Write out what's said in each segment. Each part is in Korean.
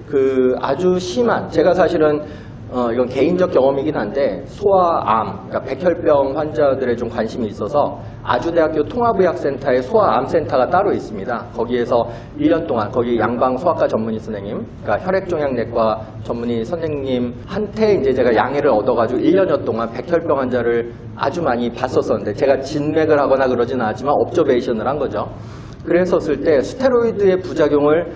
그 아주 심한, 제가 사실은 이건 개인적 경험이긴 한데 소아암, 그러니까 백혈병 환자들에 좀 관심이 있어서 아주대학교 통합의학센터에 소아암센터가 따로 있습니다. 거기에서 1년 동안 거기 양방 소아과 전문의 선생님, 그러니까 혈액종양내과 전문의 선생님한테 이제 제가 양해를 얻어가지고 1년여 동안 백혈병 환자를 아주 많이 봤었었는데, 제가 진맥을 하거나 그러지는 않았지만 옵저베이션을 한 거죠. 그랬었을 때 스테로이드의 부작용을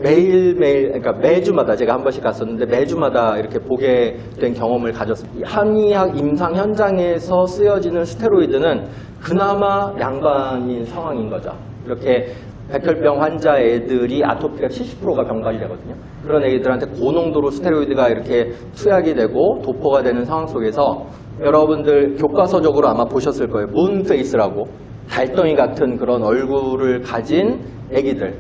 매일매일, 그러니까 매주마다 제가 한 번씩 갔었는데 매주마다 이렇게 보게 된 경험을 가졌습니다. 한의학 임상 현장에서 쓰여지는 스테로이드는 그나마 양반인 상황인 거죠. 이렇게 백혈병 환자 애들이 아토피가 70%가 병발이 되거든요. 그런 애들한테 고농도로 스테로이드가 이렇게 투약이 되고 도포가 되는 상황 속에서 여러분들 교과서적으로 아마 보셨을 거예요. 문페이스라고 달덩이 같은 그런 얼굴을 가진 애기들,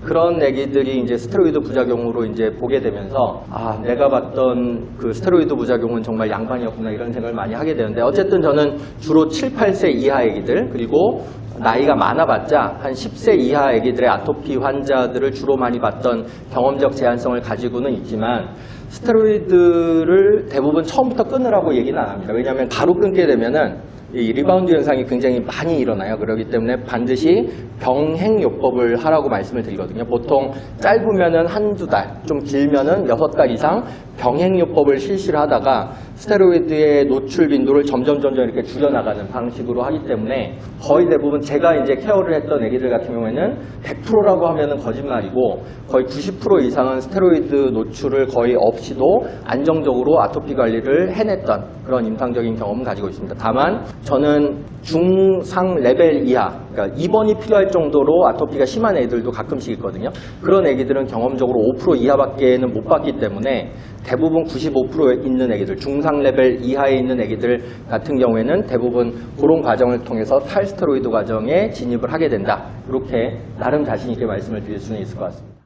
그런 애기들이 이제 스테로이드 부작용으로 이제 보게 되면서 아, 내가 봤던 그 스테로이드 부작용은 정말 양반이었구나 이런 생각을 많이 하게 되는데, 어쨌든 저는 주로 7, 8세 이하 애기들, 그리고 나이가 많아봤자 한 10세 이하 애기들의 아토피 환자들을 주로 많이 봤던 경험적 제한성을 가지고는 있지만, 스테로이드를 대부분 처음부터 끊으라고 얘기는 안 합니다. 왜냐하면 바로 끊게 되면은 이 리바운드 현상이 굉장히 많이 일어나요. 그렇기 때문에 반드시 병행요법을 하라고 말씀을 드리거든요. 보통 짧으면은 한두 달, 좀 길면은 6달 이상 병행요법을 실시를 하다가 스테로이드의 노출 빈도를 점점 이렇게 줄여나가는 방식으로 하기 때문에 거의 대부분 제가 이제 케어를 했던 애기들 같은 경우에는 100%라고 하면은 거짓말이고 거의 90% 이상은 스테로이드 노출을 거의 없이도 안정적으로 아토피 관리를 해냈던 그런 임상적인 경험을 가지고 있습니다. 다만 저는 중상 레벨 이하, 그러니까 입원이 필요할 정도로 아토피가 심한 애들도 가끔씩 있거든요. 그런 애기들은 경험적으로 5% 이하밖에는 못 봤기 때문에 대부분 95% 있는 애기들, 중상 레벨 이하에 있는 애기들 같은 경우에는 대부분 그런 과정을 통해서 탈스테로이드 과정에 진입을 하게 된다. 이렇게 나름 자신 있게 말씀을 드릴 수는 있을 것 같습니다.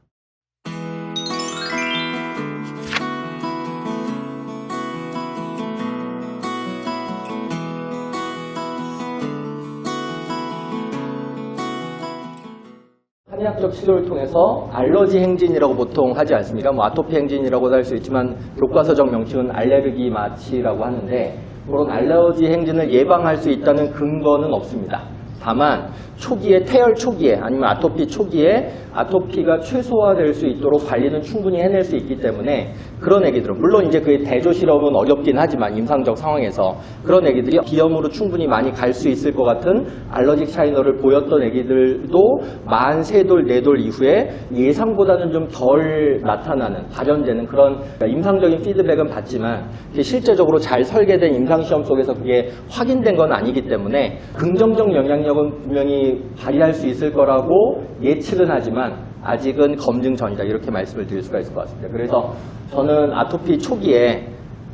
한의학적 치료를 통해서 알러지 행진이라고 보통 하지 않습니까? 뭐 아토피 행진이라고도 할 수 있지만 교과서적 명칭은 알레르기 마취라고 하는데, 그런 알러지 행진을 예방할 수 있다는 근거는 없습니다. 다만 초기에, 태열 초기에 아니면 아토피 초기에 아토피가 최소화될 수 있도록 관리는 충분히 해낼 수 있기 때문에 그런 애기들은, 물론 이제 그 대조 실험은 어렵긴 하지만 임상적 상황에서 그런 애기들이 비염으로 충분히 많이 갈 수 있을 것 같은 알러직 사이너를 보였던 애기들도 만 3돌, 4돌 이후에 예상보다는 좀 덜 나타나는, 발현되는 그런 임상적인 피드백은 받지만 실제적으로 잘 설계된 임상시험 속에서 그게 확인된 건 아니기 때문에 긍정적 영향력은 분명히 발휘할 수 있을 거라고 예측은 하지만 아직은 검증 전이다, 이렇게 말씀을 드릴 수가 있을 것 같습니다. 그래서 저는 아토피 초기에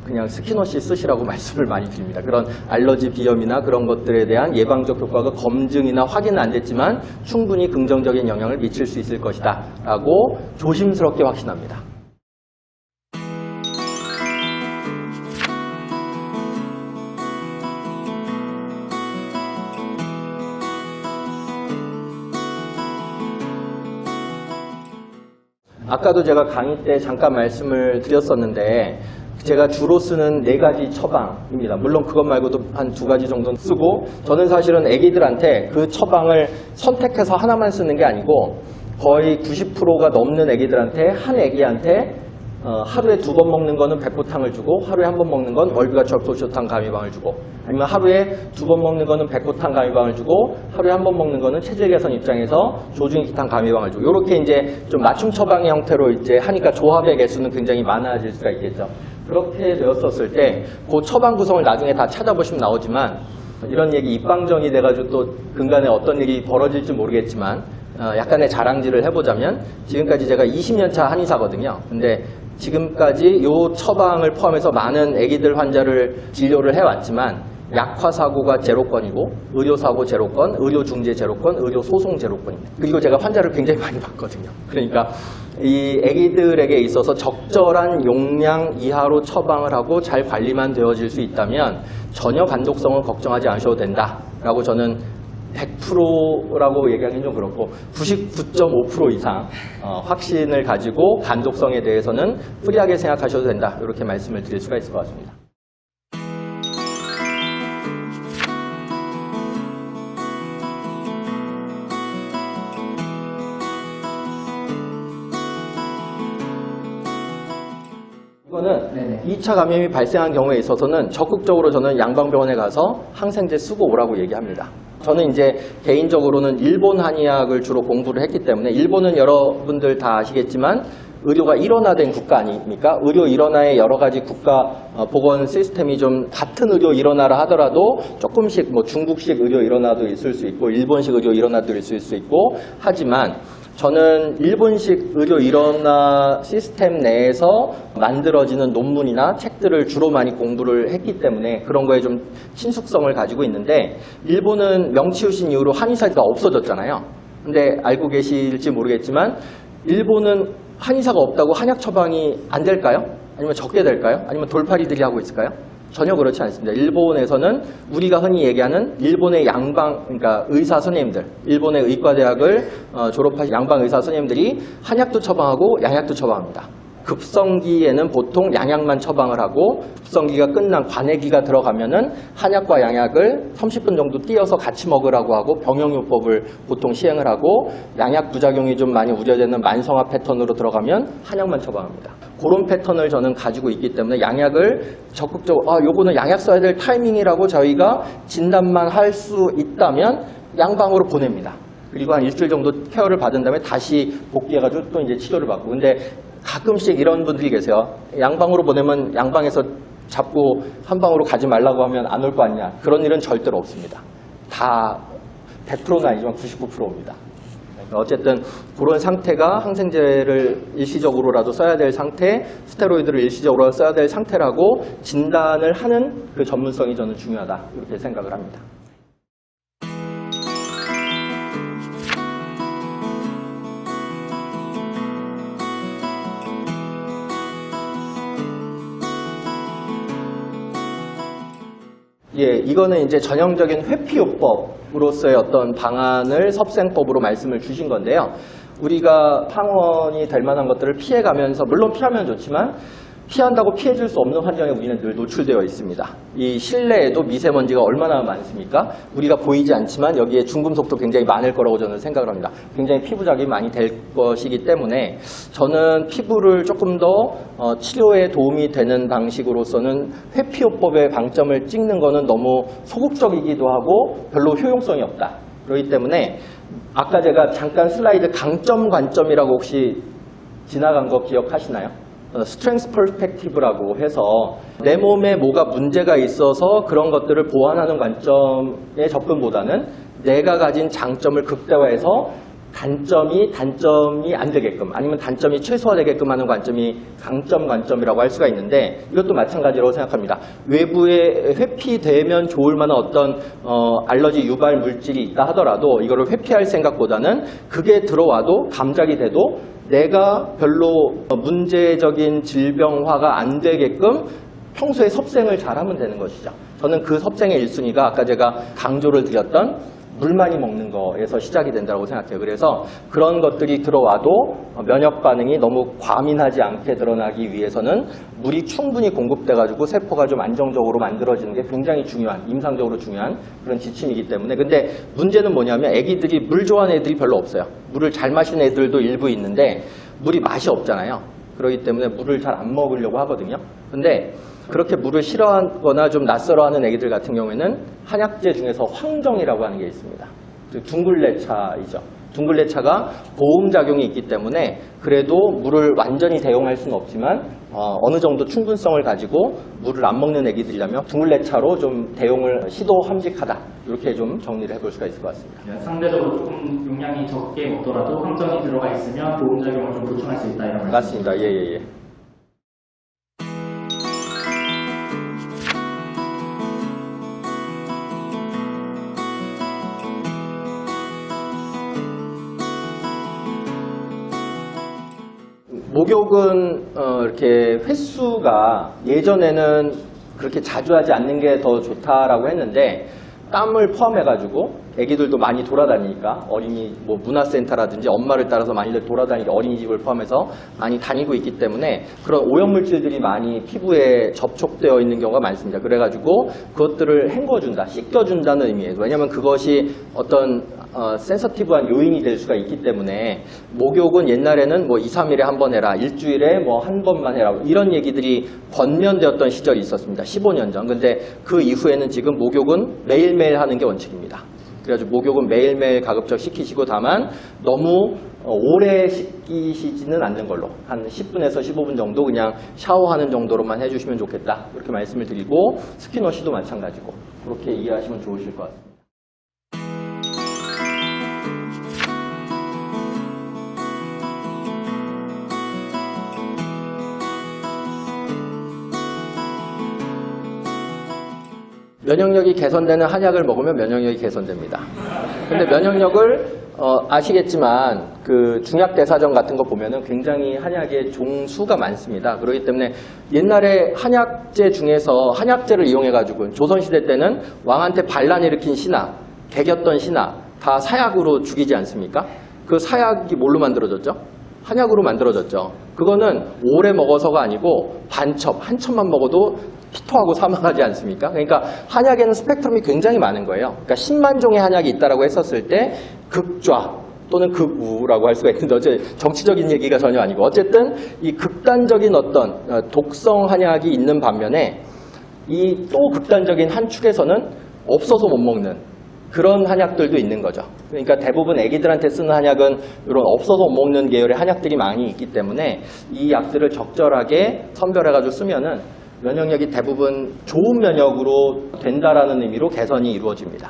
그냥 스키너시 쓰시라고 말씀을 많이 드립니다. 그런 알러지 비염이나 그런 것들에 대한 예방적 효과가 검증이나 확인은 안 됐지만 충분히 긍정적인 영향을 미칠 수 있을 것이다 라고 조심스럽게 확신합니다. 아까도 제가 강의 때 잠깐 말씀을 드렸었는데, 제가 주로 쓰는 4가지 처방입니다. 물론 그것 말고도 한 2가지 정도는 쓰고, 저는 사실은 애기들한테 그 처방을 선택해서 하나만 쓰는 게 아니고 거의 90%가 넘는 애기들한테, 한 애기한테 하루에 2번 먹는 거는 백호탕을 주고, 하루에 1번 먹는 건 월비가철소쇼탕 가미방을 주고, 아니면 하루에 2번 먹는 거는 백호탕 가미방을 주고, 하루에 1번 먹는 거는 체질 개선 입장에서 조중기탕 가미방을 주고, 이렇게 이제 좀 맞춤 처방의 형태로 이제 하니까 조합의 개수는 굉장히 많아질 수가 있겠죠. 그렇게 되었었을 때 그 처방 구성을 나중에 다 찾아보시면 나오지만, 이런 얘기 입방정이 돼가지고 또 근간에 어떤 일이 벌어질지 모르겠지만 약간의 자랑질을 해보자면, 지금까지 제가 20년차 한의사거든요. 근데 지금까지 요 처방을 포함해서 많은 애기들 환자를 진료를 해왔지만 약화사고가 0건이고 의료사고 0건, 의료중재 0건, 의료소송 0건입니다. 그리고 제가 환자를 굉장히 많이 봤거든요. 그러니까 이 애기들에게 있어서 적절한 용량 이하로 처방을 하고 잘 관리만 되어질 수 있다면 전혀 간독성은 걱정하지 않으셔도 된다라고 저는 100%라고 얘기하기는 좀 그렇고 99.5% 이상 확신을 가지고 간독성에 대해서는 프리하게 생각하셔도 된다. 이렇게 말씀을 드릴 수가 있을 것 같습니다. 이거는 2차 감염이 발생한 경우에 있어서는 적극적으로 저는 양방병원에 가서 항생제 쓰고 오라고 얘기합니다. 저는 이제 개인적으로는 일본 한의학을 주로 공부를 했기 때문에 일본은 여러분들 다 아시겠지만 의료가 일원화된 국가 아닙니까? 의료 일원화의 여러 가지 국가 보건 시스템이 좀 같은 의료 일원화라 하더라도 조금씩 뭐 중국식 의료 일원화도 있을 수 있고 일본식 의료 일원화도 있을 수 있고 하지만 저는 일본식 의료 일원화 시스템 내에서 만들어지는 논문이나 책들을 주로 많이 공부를 했기 때문에 그런 거에 좀 친숙성을 가지고 있는데 일본은 명치우신 이후로 한의사가 없어졌잖아요. 근데 알고 계실지 모르겠지만 일본은 한의사가 없다고 한약 처방이 안 될까요? 아니면 적게 될까요? 아니면 돌팔이들이 하고 있을까요? 전혀 그렇지 않습니다. 일본에서는 우리가 흔히 얘기하는 일본의 양방, 그러니까 의사 선생님들, 일본의 의과대학을 졸업하신 양방 의사 선생님들이 한약도 처방하고 양약도 처방합니다. 급성기에는 보통 양약만 처방을 하고 급성기가 끝난 관해기가 들어가면은 한약과 양약을 30분 정도 띄어서 같이 먹으라고 하고 병용요법을 보통 시행을 하고 양약 부작용이 좀 많이 우려되는 만성화 패턴으로 들어가면 한약만 처방합니다. 그런 패턴을 저는 가지고 있기 때문에 양약을 적극적으로 요거는 양약 써야 될 타이밍이라고 저희가 진단만 할 수 있다면 양방으로 보냅니다. 그리고 한 일주일 정도 케어를 받은 다음에 다시 복귀해가지고 또 이제 치료를 받고. 근데 가끔씩 이런 분들이 계세요. 양방으로 보내면 양방에서 잡고 한방으로 가지 말라고 하면 안 올 거 아니냐. 그런 일은 절대로 없습니다. 다 100%는 아니지만 99%입니다. 어쨌든 그런 상태가 항생제를 일시적으로라도 써야 될 상태, 스테로이드를 일시적으로 써야 될 상태라고 진단을 하는 그 전문성이 저는 중요하다. 이렇게 생각을 합니다. 예, 이거는 이제 전형적인 회피요법으로서의 어떤 방안을 섭생법으로 말씀을 주신 건데요. 우리가 항원이 될 만한 것들을 피해가면서, 물론 피하면 좋지만 피한다고 피해줄 수 없는 환경에 우리는 늘 노출되어 있습니다. 이 실내에도 미세먼지가 얼마나 많습니까? 우리가 보이지 않지만 여기에 중금속도 굉장히 많을 거라고 저는 생각을 합니다. 굉장히 피부 자극이 많이 될 것이기 때문에 저는 피부를 조금 더 치료에 도움이 되는 방식으로서는 회피요법의 방점을 찍는 거는 너무 소극적이기도 하고 별로 효용성이 없다. 그렇기 때문에 아까 제가 잠깐 슬라이드 강점 관점이라고 혹시 지나간 거 기억하시나요? 스트렝스 퍼스펙티브라고 해서 내 몸에 뭐가 문제가 있어서 그런 것들을 보완하는 관점의 접근보다는 내가 가진 장점을 극대화해서 단점이 안 되게끔 아니면 단점이 최소화되게끔 하는 관점이 강점 관점이라고 할 수가 있는데 이것도 마찬가지라고 생각합니다. 외부에 회피되면 좋을 만한 어떤 알러지 유발 물질이 있다 하더라도 이거를 회피할 생각보다는 그게 들어와도 감작이 돼도 내가 별로 문제적인 질병화가 안 되게끔 평소에 섭생을 잘하면 되는 것이죠. 저는 그 섭생의 1순위가 아까 제가 강조를 드렸던 물 많이 먹는 거에서 시작이 된다고 생각해요. 그래서 그런 것들이 들어와도 면역 반응이 너무 과민하지 않게 드러나기 위해서는 물이 충분히 공급돼가지고 세포가 좀 안정적으로 만들어지는 게 굉장히 중요한, 임상적으로 중요한 그런 지침이기 때문에. 근데 문제는 뭐냐면 애기들이 물 좋아하는 애들이 별로 없어요. 물을 잘 마시는 애들도 일부 있는데 물이 맛이 없잖아요. 그렇기 때문에 물을 잘 안 먹으려고 하거든요. 근데 그렇게 물을 싫어하거나 좀 낯설어하는 애기들 같은 경우에는 한약재 중에서 황정이라고 하는 게 있습니다. 둥글레차이죠. 둥글레차가 보험작용이 있기 때문에 그래도 물을 완전히 대용할 수는 없지만 어느 정도 충분성을 가지고 물을 안 먹는 애기들이라면 둥글레차로 좀 대용을 시도함직하다. 이렇게 좀 정리를 해볼 수가 있을 것 같습니다. 상대적으로 조금 용량이 적게 먹더라도 황정이 들어가 있으면 보험작용을 좀 보충할 수 있다 이런 말씀. 맞습니다. 예. 목욕은 이렇게 횟수가 예전에는 그렇게 자주 하지 않는 게 더 좋다라고 했는데 땀을 포함해가지고 애기들도 많이 돌아다니니까 어린이 뭐 문화센터라든지 엄마를 따라서 많이들 돌아다니니까 어린이집을 포함해서 많이 다니고 있기 때문에 그런 오염물질들이 많이 피부에 접촉되어 있는 경우가 많습니다. 그래가지고 그것들을 헹궈준다, 씻겨준다는 의미에서 왜냐하면 그것이 어떤 센서티브한 요인이 될 수가 있기 때문에 목욕은 옛날에는 뭐 2, 3일에 한 번 해라, 일주일에 뭐 한 번만 해라 이런 얘기들이 권면되었던 시절이 있었습니다. 15년 전. 근데 그 이후에는 지금 목욕은 매일매일 하는 게 원칙입니다. 그래가지고 목욕은 매일매일 가급적 시키시고 다만 너무 오래 시키시지는 않는 걸로 한 10분에서 15분 정도 그냥 샤워하는 정도로만 해주시면 좋겠다 이렇게 말씀을 드리고 스킨워시도 마찬가지고 그렇게 이해하시면 좋으실 것 같습니다. 면역력이 개선되는 한약을 먹으면 면역력이 개선됩니다. 근데 면역력을 아시겠지만 그 중약대사전 같은 거 보면은 굉장히 한약의 종수가 많습니다. 그렇기 때문에 옛날에 한약재 중에서 한약재를 이용해가지고 조선시대 때는 왕한테 반란 일으킨 신하, 개겼던 신하 다 사약으로 죽이지 않습니까? 그 사약이 뭘로 만들어졌죠? 한약으로 만들어졌죠. 그거는 오래 먹어서가 아니고 한 첩만 먹어도 피토하고 사망하지 않습니까? 그러니까 한약에는 스펙트럼이 굉장히 많은 거예요. 그러니까 10만 종의 한약이 있다라고 했었을 때 극좌 또는 극우라고 할 수가 있는데 어째 정치적인 얘기가 전혀 아니고 어쨌든 이 극단적인 어떤 독성 한약이 있는 반면에 이 또 극단적인 한 축에서는 없어서 못 먹는 그런 한약들도 있는 거죠. 그러니까 대부분 애기들한테 쓰는 한약은 이런 없어서 못 먹는 계열의 한약들이 많이 있기 때문에 이 약들을 적절하게 선별해가지고 쓰면은 면역력이 대부분 좋은 면역으로 된다라는 의미로 개선이 이루어집니다.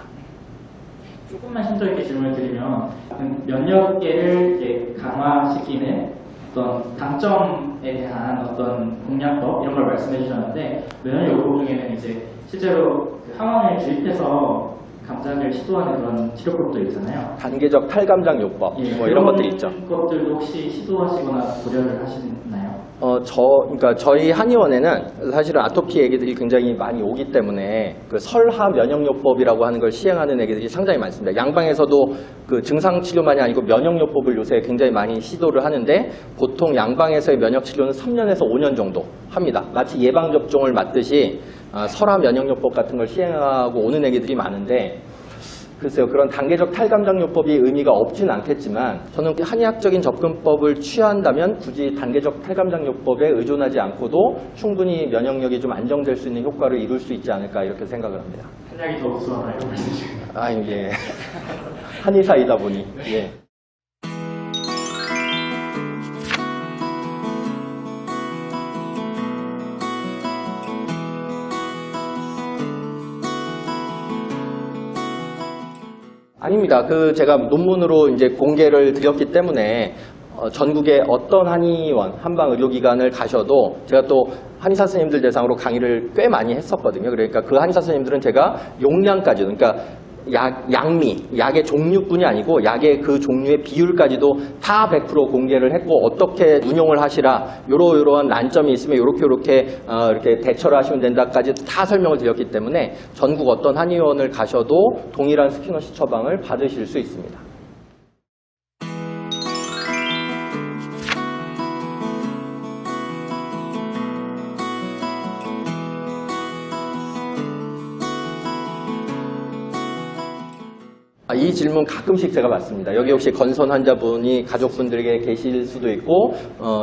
조금만 심도 있게 질문을 드리면 면역계를 강화시키는 어떤 강점에 대한 어떤 공략법 이런 걸 말씀해 주셨는데 면역 요법 중에는 이제 실제로 그 항원을 주입해서 감작을 시도하는 그런 치료법도 있잖아요. 단계적 탈감장 요법 뭐 이런 것들이 있죠. 것들도 혹시 시도하시거나 고려를 하시나요? 그러니까 저희 한의원에는 사실은 아토피 애기들이 굉장히 많이 오기 때문에 그 설하 면역요법이라고 하는 걸 시행하는 애기들이 상당히 많습니다. 양방에서도 그 증상 치료만이 아니고 면역요법을 요새 굉장히 많이 시도를 하는데 보통 양방에서의 면역 치료는 3년에서 5년 정도 합니다. 마치 예방 접종을 맞듯이 설하 면역요법 같은 걸 시행하고 오는 애기들이 많은데 글쎄요, 그런 단계적 탈감장요법이 의미가 없진 않겠지만 저는 한의학적인 접근법을 취한다면 굳이 단계적 탈감장요법에 의존하지 않고도 충분히 면역력이 좀 안정될 수 있는 효과를 이룰 수 있지 않을까 이렇게 생각을 합니다. 한약이 더 우수하나요? 예. 한의사이다 보니. 예. 아닙니다. 제가 논문으로 이제 공개를 드렸기 때문에 전국에 어떤 한의원, 한방 의료기관을 가셔도 제가 또 한의사 선생님들 대상으로 강의를 꽤 많이 했었거든요. 그러니까 그 한의사 선생님들은 제가 용량까지, 그러니까 약의 종류뿐이 아니고 약의 그 종류의 비율까지도 다 100% 공개를 했고 어떻게 운용을 하시라 요러한 난점이 있으면 이렇게 대처를 하시면 된다까지 다 설명을 드렸기 때문에 전국 어떤 한의원을 가셔도 동일한 스킨워시 처방을 받으실 수 있습니다. 이 질문 가끔씩 제가 받습니다. 여기 혹시 건선 환자분이 가족분들에게 계실 수도 있고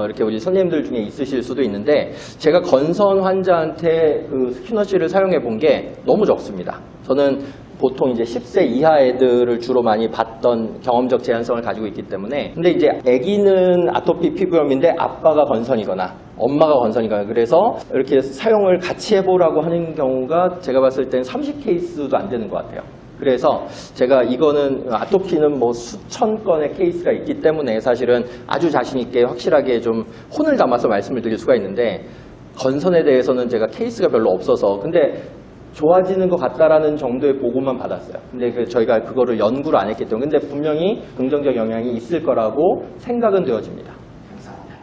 이렇게 우리 선생님들 중에 있으실 수도 있는데 제가 건선 환자한테 그 스킨워시를 사용해 본 게 너무 적습니다. 저는 보통 이제 10세 이하 애들을 주로 많이 봤던 경험적 제한성을 가지고 있기 때문에 근데 이제 아기는 아토피 피부염인데 아빠가 건선이거나 엄마가 건선이거나 그래서 이렇게 사용을 같이 해보라고 하는 경우가 제가 봤을 땐 30케이스도 안 되는 것 같아요. 그래서 제가 이거는 아토피는 뭐 수천 건의 케이스가 있기 때문에 사실은 아주 자신 있게 확실하게 좀 혼을 담아서 말씀을 드릴 수가 있는데 건선에 대해서는 제가 케이스가 별로 없어서 근데 좋아지는 것 같다라는 정도의 보고만 받았어요. 근데 저희가 그거를 연구를 안 했기 때문에 근데 분명히 긍정적 영향이 있을 거라고 생각은 되어집니다. 감사합니다.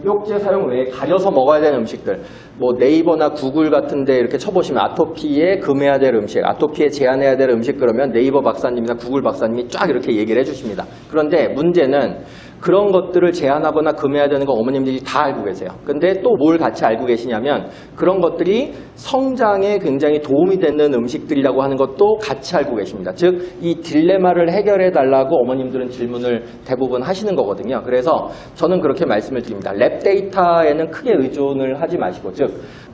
목욕제 사용 외에 가려서 먹어야 되는 음식들, 뭐 네이버나 구글 같은데 이렇게 쳐보시면 아토피에 금해야 될 음식, 아토피에 제한해야 될 음식 그러면 네이버 박사님이나 구글 박사님이 쫙 이렇게 얘기를 해주십니다. 그런데 문제는 그런 것들을 제한하거나 금해야 되는 거 어머님들이 다 알고 계세요. 근데 또 뭘 같이 알고 계시냐면 그런 것들이 성장에 굉장히 도움이 되는 음식들이라고 하는 것도 같이 알고 계십니다. 즉, 이 딜레마를 해결해 달라고 어머님들은 질문을 대부분 하시는 거거든요. 그래서 저는 그렇게 말씀을 드립니다. 랩 데이터에는 크게 의존을 하지 마시고, 즉,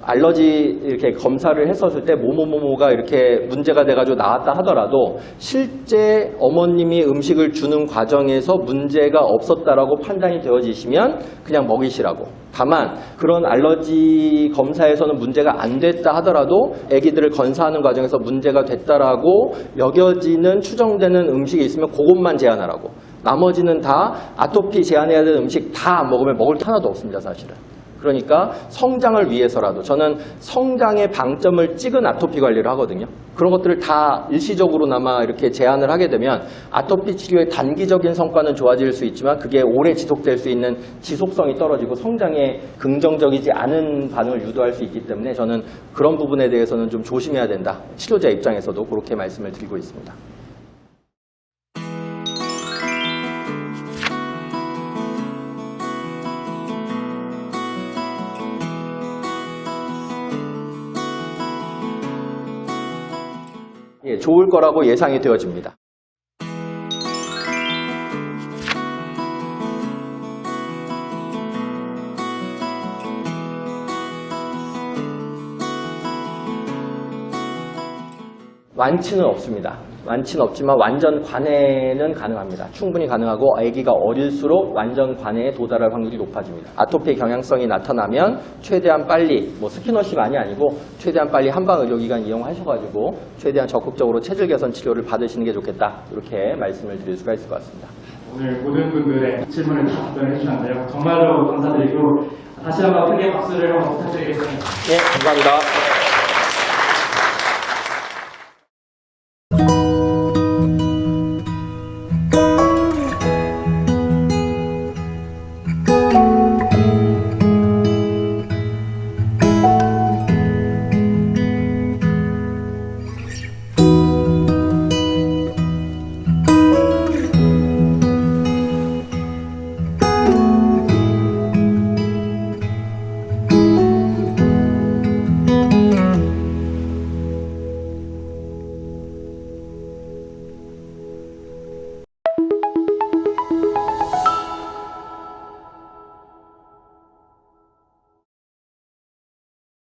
알러지 이렇게 검사를 했었을 때 뭐뭐뭐뭐가 이렇게 문제가 돼가지고 나왔다 하더라도 실제 어머님이 음식을 주는 과정에서 문제가 없었다라고 판단이 되어지시면 그냥 먹이시라고. 다만 그런 알러지 검사에서는 문제가 안 됐다 하더라도 아기들을 건사하는 과정에서 문제가 됐다라고 여겨지는 추정되는 음식이 있으면 그것만 제한하라고. 나머지는 다 아토피 제한해야 되는 음식 다 안 먹으면 먹을 게 하나도 없습니다, 사실은. 그러니까 성장을 위해서라도 저는 성장의 방점을 찍은 아토피 관리를 하거든요. 그런 것들을 다 일시적으로나마 이렇게 제한을 하게 되면 아토피 치료의 단기적인 성과는 좋아질 수 있지만 그게 오래 지속될 수 있는 지속성이 떨어지고 성장에 긍정적이지 않은 반응을 유도할 수 있기 때문에 저는 그런 부분에 대해서는 좀 조심해야 된다. 치료자 입장에서도 그렇게 말씀을 드리고 있습니다. 예, 좋을 거라고 예상이 되어집니다. 완치는 없습니다. 완치는 없지만 완전 관해는 가능합니다. 충분히 가능하고 아기가 어릴수록 완전 관해에 도달할 확률이 높아집니다. 아토피 경향성이 나타나면 최대한 빨리, 뭐 스키너십만이 아니고 최대한 빨리 한방의료기관 이용하셔가지고 최대한 적극적으로 체질 개선 치료를 받으시는 게 좋겠다. 이렇게 말씀을 드릴 수가 있을 것 같습니다. 오늘 모든 분들의 질문을 다 답변해 주셨는데요. 정말로 감사드리고 다시 한번 크게 박수를 한번 부탁드리겠습니다. 네, 감사합니다.